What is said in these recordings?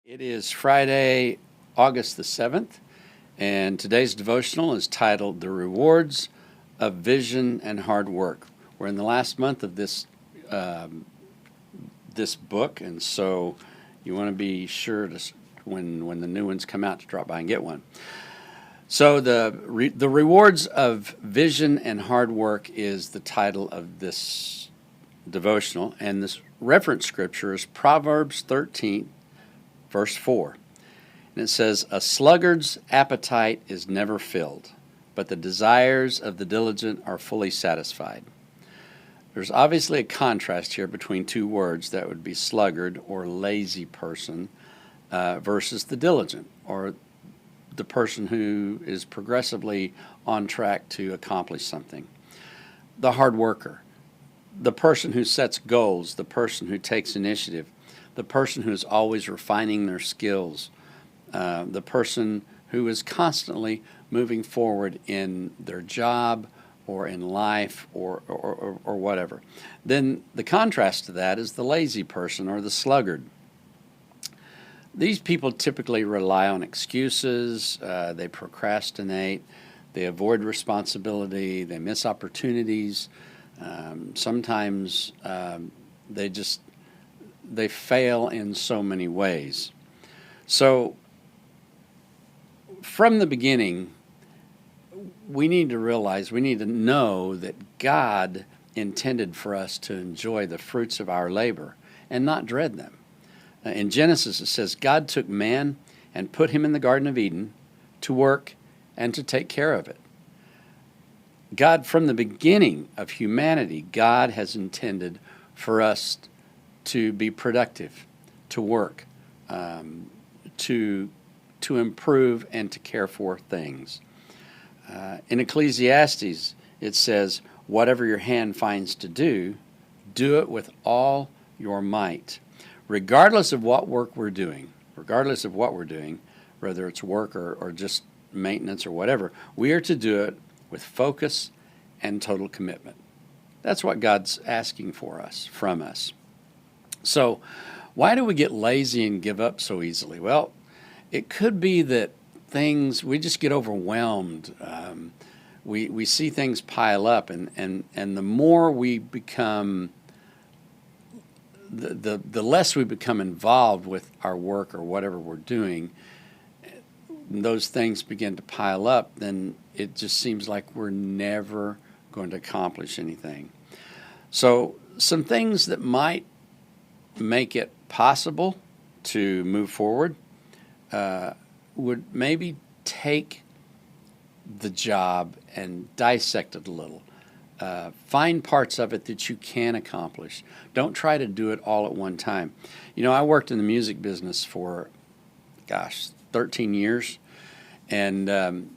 It is Friday, August the 7th, and today's devotional is titled The Rewards of Vision and Hard Work. We're in the last month of this book, and so you want to be sure to, when the new ones come out, to drop by and get one. So the rewards of vision and hard work is the title of this devotional, and this reference scripture is Proverbs 13, verse 4. And it says, "A sluggard's appetite is never filled, but the desires of the diligent are fully satisfied." There's obviously a contrast here between two words that would be sluggard or lazy person versus the diligent, or the person who is progressively on track to accomplish something. The hard worker, the person who sets goals, the person who takes initiative, the person who is always refining their skills, the person who is constantly moving forward in their job or in life or whatever. Then the contrast to that is the lazy person or the sluggard. These people typically rely on excuses, they procrastinate, they avoid responsibility, they miss opportunities. Sometimes they fail in so many ways. So from the beginning, we need to realize, we need to know that God intended for us to enjoy the fruits of our labor and not dread them. In Genesis, it says, God took man and put him in the Garden of Eden to work and to take care of it. God, from the beginning of humanity, God has intended for us to be productive, to work, to improve and to care for things. In Ecclesiastes, it says, "Whatever your hand finds to do, do it with all your might." Regardless of what we're doing, whether it's work or just maintenance or whatever, we are to do it with focus and total commitment. That's what God's asking from us. So why do we get lazy and give up so easily? Well, it could be that we just get overwhelmed. We see things pile up, and the more we become, the less we become involved with our work or whatever we're doing, those things begin to pile up, then it just seems like we're never going to accomplish anything. So some things that might make it possible to move forward would maybe take the job and dissect it a little. Find parts of it that you can accomplish. Don't try to do it all at one time. You know, I worked in the music business for, 13 years, and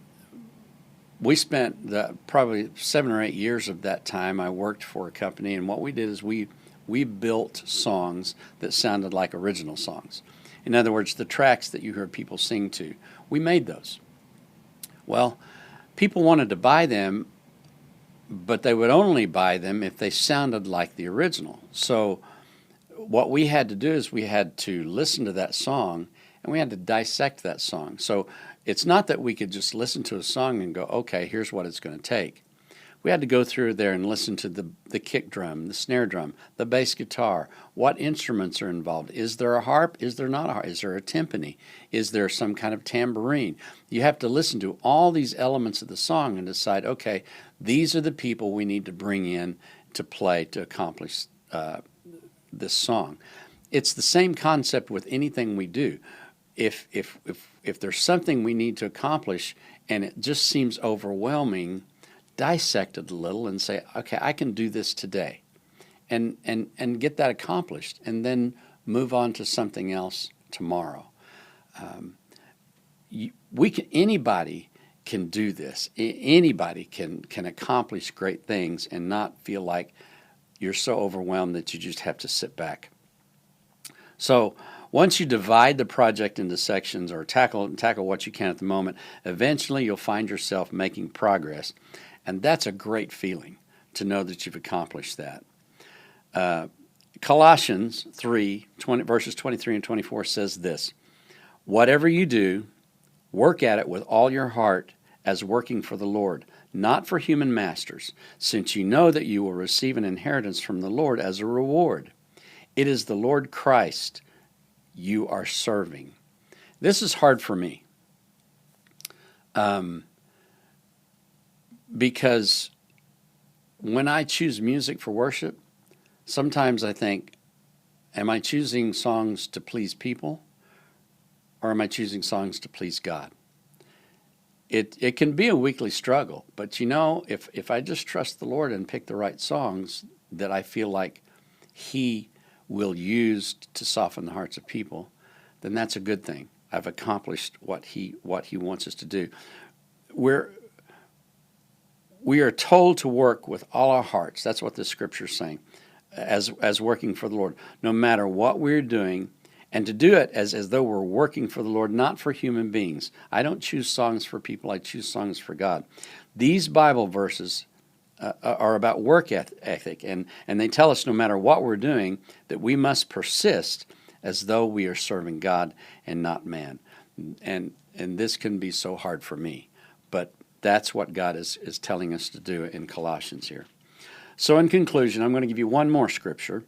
we spent probably 7 or 8 years of that time. I worked for a company, and what we did is we built songs that sounded like original songs. In other words, the tracks that you heard people sing to, we made those. Well, people wanted to buy them, but they would only buy them if they sounded like the original. So what we had to do is we had to listen to that song, and we had to dissect that song. So it's not that we could just listen to a song and go, okay, here's what it's going to take. We had to go through there and listen to the kick drum, the snare drum, the bass guitar. What instruments are involved? Is there a harp? Is there not a harp? Is there a timpani? Is there some kind of tambourine? You have to listen to all these elements of the song and decide, okay, these are the people we need to bring in to play to accomplish this song. It's the same concept with anything we do. If there's something we need to accomplish and it just seems overwhelming, dissect it a little and say, okay, I can do this today, and get that accomplished, and then move on to something else tomorrow. Anybody can do this. Anybody can accomplish great things and not feel like you're so overwhelmed that you just have to sit back. So once you divide the project into sections or tackle what you can at the moment, eventually you'll find yourself making progress. And that's a great feeling, to know that you've accomplished that. Colossians 3, verses 23 and 24 says this: Whatever you do, work at it with all your heart as working for the Lord, not for human masters, since you know that you will receive an inheritance from the Lord as a reward. It is the Lord Christ you are serving. This is hard for me because when I choose music for worship, sometimes I think, am I choosing songs to please people, or am I choosing songs to please God? It can be a weekly struggle, but if I just trust the Lord and pick the right songs that I feel like He will use to soften the hearts of people, then that's a good thing. I've accomplished what He wants us to do. We are told to work with all our hearts. That's what the Scripture is saying, as working for the Lord, no matter what we're doing, and to do it as though we're working for the Lord, not for human beings. I don't choose songs for people. I choose songs for God. These Bible verses are about work ethic, and they tell us no matter what we're doing, that we must persist as though we are serving God and not man. And this can be so hard for me, but that's what God is telling us to do in Colossians here. So in conclusion, I'm going to give you one more scripture.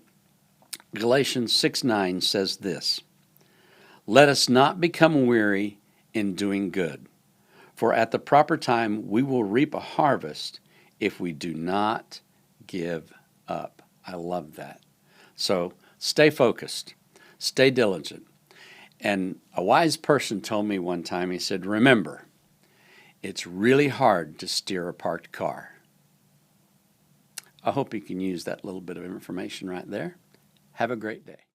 Galatians 6:9 says this, "Let us not become weary in doing good, for at the proper time we will reap a harvest if we do not give up." I love that. So stay focused, stay diligent. And a wise person told me one time, he said, remember, it's really hard to steer a parked car. I hope you can use that little bit of information right there. Have a great day.